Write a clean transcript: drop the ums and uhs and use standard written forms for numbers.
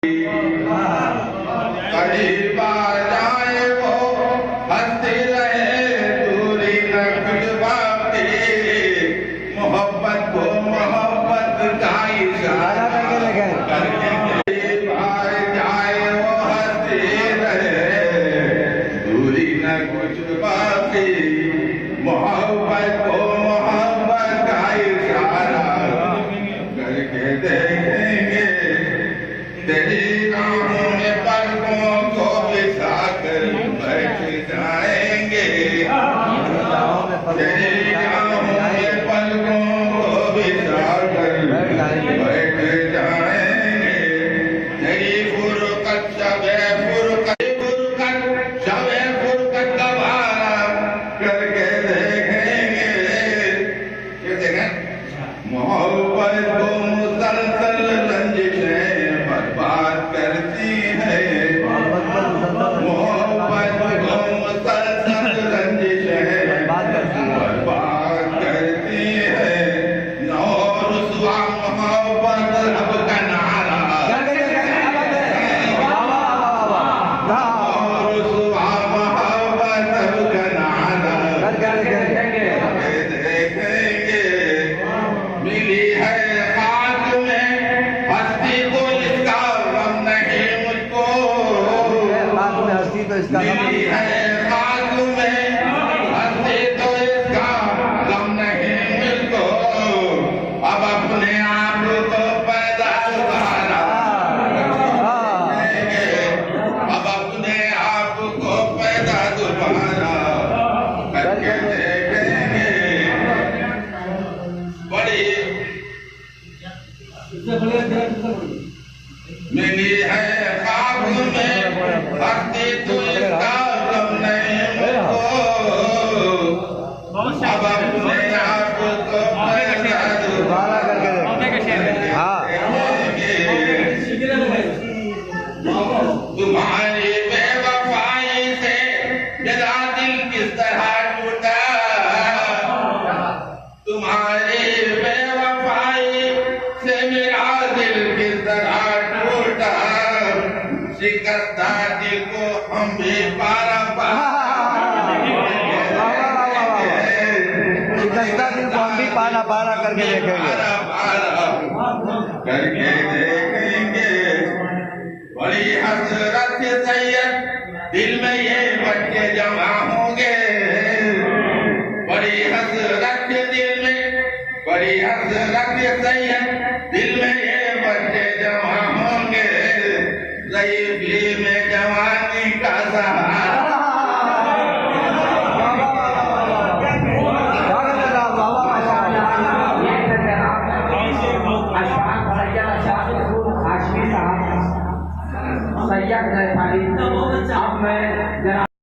करीब आ जाए वो हंसती रहे दूरी न कुछ बाकी मोहब्बत को मोहब्बत का इशारा करके करीब आ जाए वो हंसती रहे दूरी न कुछ बाकी मोहब्बत को मोहब्बत का इशारा करके देखेंगे तेरी राहों में पलकों को बिछा कर बैठ जाएंगे तेरी राहों में पलकों को बिछा कर बैठ जाएंगे तेरी फुरकत शबे फुरकत गवारा करके देखेंगे ये देखें मोहब्बत को मुसलसल रंजिशें बर्बाद करती है मोहब्बत को मुसलसल रंजिशें बर्बाद करती है नौ रुसवा मोहब्बत रब का नारा नौ रुसवा मोहब्बत रब का नारा देखेंगे मिली है खाक में हस्ती को इसका गम नहीं मुझको मिली है खाक में हस्ती तो इसका गम नहीं मुझको अब अपने आप को पैदा दोबारा अब अपने आप को पैदा दोबारा करके देखेंगे बड़ी मिली है खाक में हस्ती तो इसका गम नहीं मुझको अब अपने आप को पैदा दोबारा तुम्हारी बेवफाई से मेरा दिल किस तरह टूटा तुम्हारी बेवफाई से मेरा दिल किस तरह टूटा शिकस्ता दिल को हम भी पारा पारा करके देखेंगे बड़ी हसरत से सैयद दिल में ये बच्चे जमा होंगे बड़ी हसरत से दिल में बड़ी हसरत से सैयद दिल में ये बच्चे जमा होंगे ज़ईफ़ी में जवानी का सहारा अब मैं